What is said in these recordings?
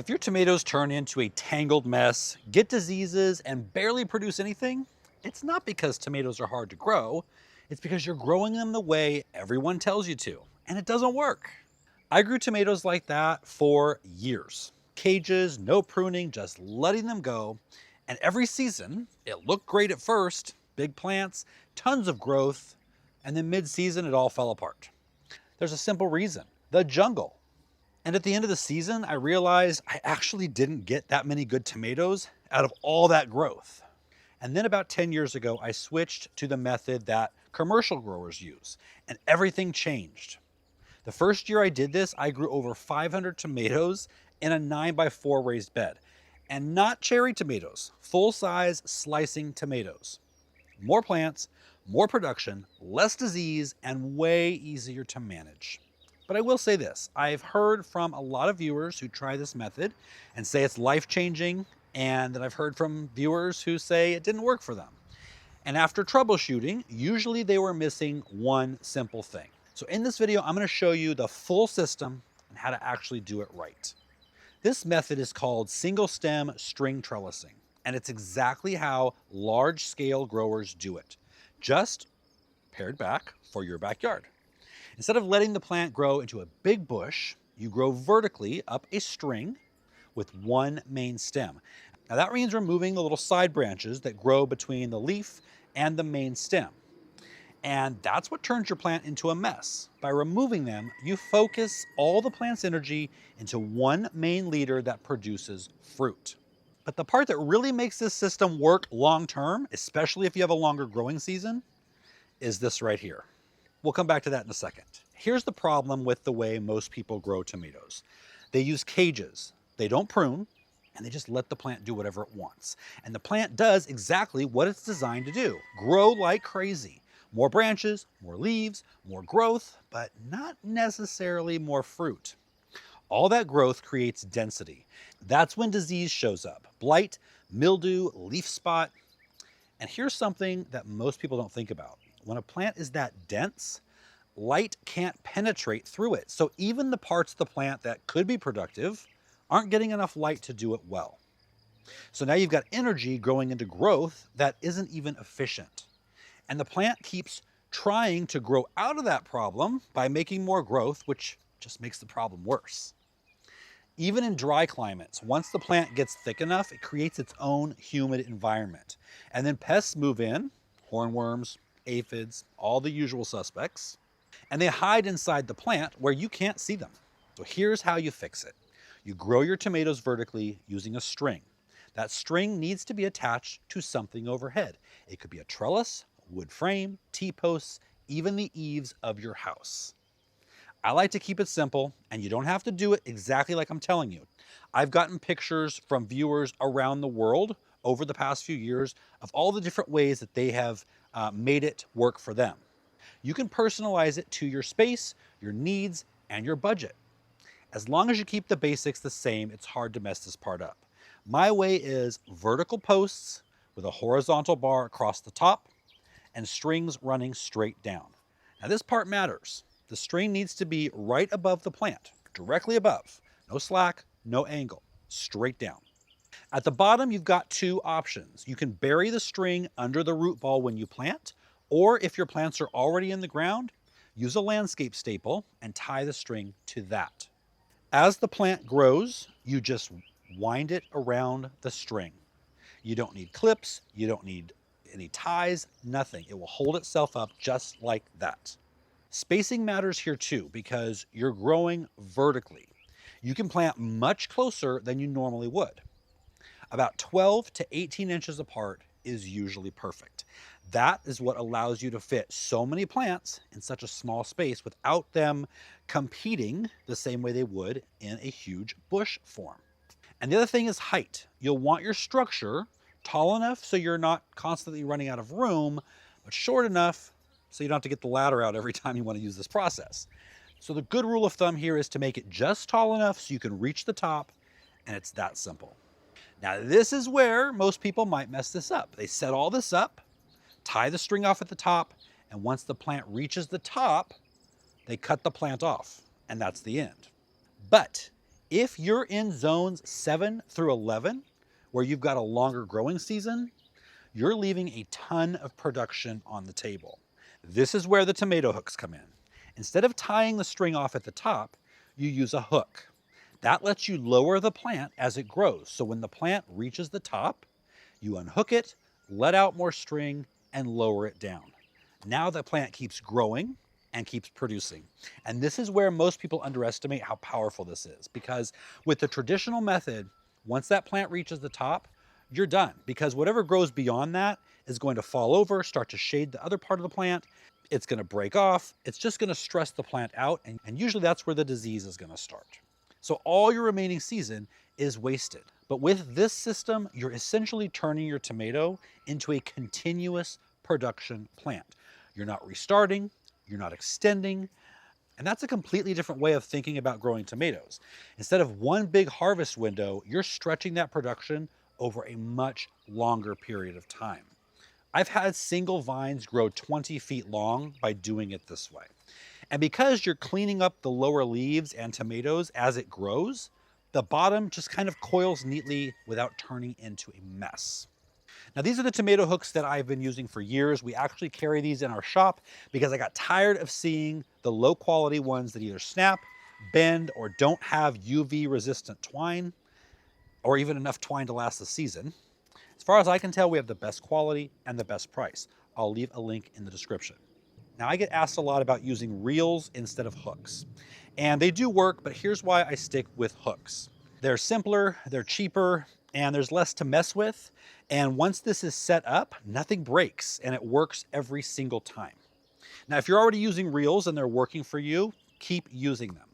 If your tomatoes turn into a tangled mess, get diseases, and barely produce anything, it's not because tomatoes are hard to grow. It's because you're growing them the way everyone tells you to, and it doesn't work. I grew tomatoes like that for years. Cages, no pruning, just letting them go. And every season, it looked great at first, big plants, tons of growth, and then mid-season, it all fell apart. There's a simple reason: the jungle. And at the end of the season, I realized I actually didn't get that many good tomatoes out of all that growth. And then about 10 years ago, I switched to the method that commercial growers use, and everything changed. The first year I did this, I grew over 500 tomatoes in a 9x4 raised bed. And not cherry tomatoes, full-size slicing tomatoes. More plants, more production, less disease, and way easier to manage. But I will say this: I've heard from a lot of viewers who try this method and say it's life-changing, and then I've heard from viewers who say it didn't work for them. And after troubleshooting, usually they were missing one simple thing. So in this video, I'm going to show you the full system and how to actually do it right. This method is called single stem string trellising, and it's exactly how large-scale growers do it, just pared back for your backyard. Instead of letting the plant grow into a big bush, you grow vertically up a string with one main stem. Now that means removing the little side branches that grow between the leaf and the main stem. And that's what turns your plant into a mess. By removing them, you focus all the plant's energy into one main leader that produces fruit. But the part that really makes this system work long-term, especially if you have a longer growing season, is this right here. We'll come back to that in a second. Here's the problem with the way most people grow tomatoes. They use cages. They don't prune, and they just let the plant do whatever it wants. And the plant does exactly what it's designed to do: grow like crazy. More branches, more leaves, more growth, but not necessarily more fruit. All that growth creates density. That's when disease shows up: blight, mildew, leaf spot. And here's something that most people don't think about. When a plant is that dense, light can't penetrate through it. So even the parts of the plant that could be productive aren't getting enough light to do it well. So now you've got energy growing into growth that isn't even efficient. And the plant keeps trying to grow out of that problem by making more growth, which just makes the problem worse. Even in dry climates, once the plant gets thick enough, it creates its own humid environment. And then pests move in: hornworms, aphids, all the usual suspects, and they hide inside the plant where you can't see them. So here's how you fix it. You grow your tomatoes vertically using a string. That string needs to be attached to something overhead. It could be a trellis, wood frame, T-posts, even the eaves of your house. I like to keep it simple, and you don't have to do it exactly like I'm telling you. I've gotten pictures from viewers around the world over the past few years of all the different ways that they have made it work for them. You can personalize it to your space, your needs, and your budget. As long as you keep the basics the same, it's hard to mess this part up. My way is vertical posts with a horizontal bar across the top and strings running straight down. Now this part matters. The string needs to be right above the plant, directly above. No slack, no angle, straight down. At the bottom, you've got two options. You can bury the string under the root ball when you plant, or if your plants are already in the ground, use a landscape staple and tie the string to that. As the plant grows, you just wind it around the string. You don't need clips, you don't need any ties, nothing. It will hold itself up just like that. Spacing matters here too, because you're growing vertically. You can plant much closer than you normally would. About 12 to 18 inches apart is usually perfect. That is what allows you to fit so many plants in such a small space without them competing the same way they would in a huge bush form. And the other thing is height. You'll want your structure tall enough so you're not constantly running out of room, but short enough so you don't have to get the ladder out every time you want to use this process. So the good rule of thumb here is to make it just tall enough so you can reach the top, and it's that simple. Now this is where most people might mess this up. They set all this up, tie the string off at the top, and once the plant reaches the top, they cut the plant off, and that's the end. But If you're in zones 7 through 11, where you've got a longer growing season, you're leaving a ton of production on the table. This is where the tomato hooks come in. Instead of tying the string off at the top, you use a hook. That lets you lower the plant as it grows. So when the plant reaches the top, you unhook it, let out more string, and lower it down. Now the plant keeps growing and keeps producing. And this is where most people underestimate how powerful this is, because with the traditional method, once that plant reaches the top, you're done, because whatever grows beyond that is going to fall over, start to shade the other part of the plant. It's going to break off. It's just going to stress the plant out. And usually that's where the disease is going to start. So all your remaining season is wasted. But with this system, you're essentially turning your tomato into a continuous production plant. You're not restarting, you're not extending, and that's a completely different way of thinking about growing tomatoes. Instead of one big harvest window, you're stretching that production over a much longer period of time. I've had single vines grow 20 feet long by doing it this way. And because you're cleaning up the lower leaves and tomatoes as it grows, the bottom just kind of coils neatly without turning into a mess. Now, these are the tomato hooks that I've been using for years. We actually carry these in our shop because I got tired of seeing the low quality ones that either snap, bend, or don't have UV resistant twine, or even enough twine to last the season. As far as I can tell, we have the best quality and the best price. I'll leave a link in the description. Now, I get asked a lot about using reels instead of hooks. And they do work, but here's why I stick with hooks. They're simpler, they're cheaper, and there's less to mess with. And once this is set up, nothing breaks, and it works every single time. Now, if you're already using reels and they're working for you, keep using them.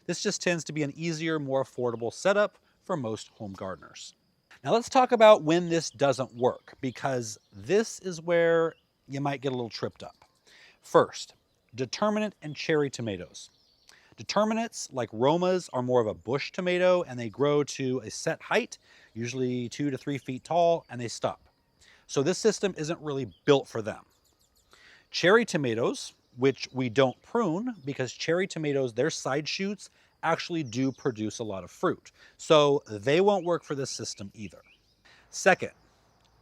This just tends to be an easier, more affordable setup for most home gardeners. Now let's talk about when this doesn't work, because this is where you might get a little tripped up. First, determinate and cherry tomatoes. Determinates, like Romas, are more of a bush tomato, and they grow to a set height, usually 2 to 3 feet tall, and they stop. So this system isn't really built for them. Cherry tomatoes, which we don't prune, because cherry tomatoes, their side shoots actually do produce a lot of fruit. So they won't work for this system either. Second,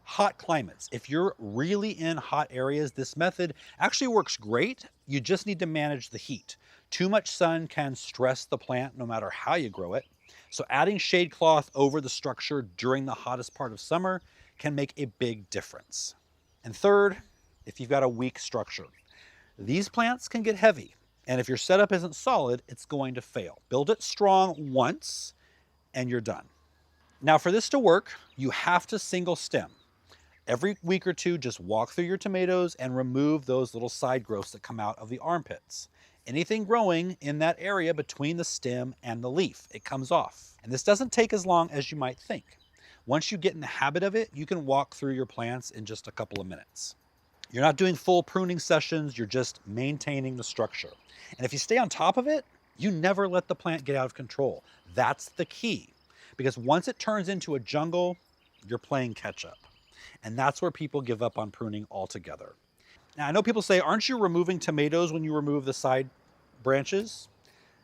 hot climates. If you're really in hot areas, this method actually works great. You just need to manage the heat. Too much sun can stress the plant no matter how you grow it. So adding shade cloth over the structure during the hottest part of summer can make a big difference. And third, if you've got a weak structure. These plants can get heavy, and if your setup isn't solid, it's going to fail. Build it strong once, and you're done. Now, for this to work, you have to single stem. Every week or two, just walk through your tomatoes and remove those little side growths that come out of the armpits. Anything growing in that area between the stem and the leaf, it comes off. And this doesn't take as long as you might think. Once you get in the habit of it, you can walk through your plants in just a couple of minutes. You're not doing full pruning sessions, you're just maintaining the structure. And if you stay on top of it, you never let the plant get out of control. That's the key. Because once it turns into a jungle, you're playing catch up. And that's where people give up on pruning altogether. Now, I know people say, aren't you removing tomatoes when you remove the side branches?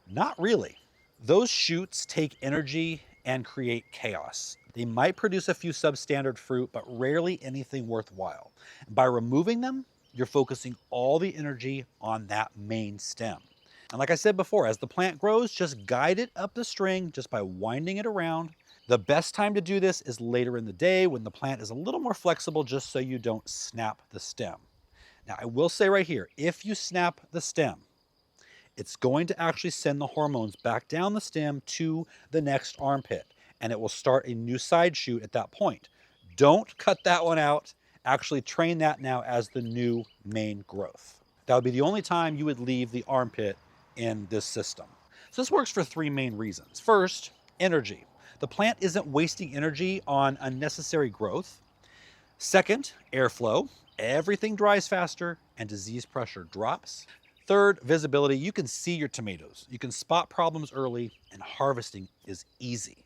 Not really. Those shoots take energy and create chaos. They might produce a few substandard fruit, but rarely anything worthwhile. By removing them, you're focusing all the energy on that main stem. And like I said before, as the plant grows, just guide it up the string just by winding it around. The best time to do this is later in the day when the plant is a little more flexible, just so you don't snap the stem. Now, I will say right here, if you snap the stem, it's going to actually send the hormones back down the stem to the next armpit, and it will start a new side shoot at that point. Don't cut that one out. Actually train that now as the new main growth. That would be the only time you would leave the armpit in this system. So this works for 3 main reasons. First, energy. The plant isn't wasting energy on unnecessary growth. Second, airflow. Everything dries faster and disease pressure drops. Third, visibility. You can see your tomatoes. You can spot problems early, and harvesting is easy.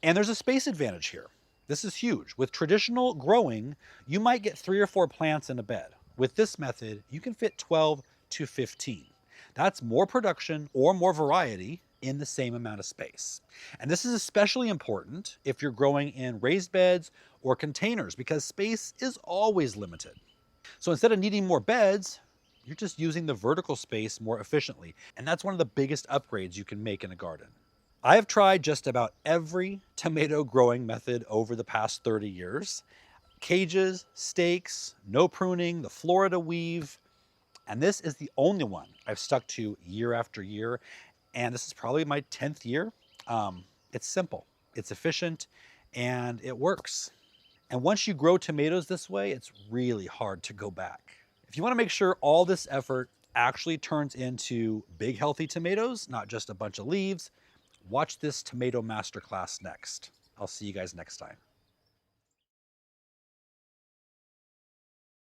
And there's a space advantage here. This is huge. With traditional growing, you might get 3 or 4 plants in a bed. With this method, you can fit 12 to 15. That's more production or more variety, in the same amount of space. And this is especially important if you're growing in raised beds or containers because space is always limited. So instead of needing more beds, you're just using the vertical space more efficiently. And that's one of the biggest upgrades you can make in a garden. I have tried just about every tomato growing method over the past 30 years. Cages, stakes, no pruning, the Florida weave, and this is the only one I've stuck to year after year. And this is probably my 10th year. It's simple, it's efficient, and it works. And once you grow tomatoes this way, it's really hard to go back. If you want to make sure all this effort actually turns into big healthy tomatoes, not just a bunch of leaves, watch this tomato masterclass next. I'll see you guys next time.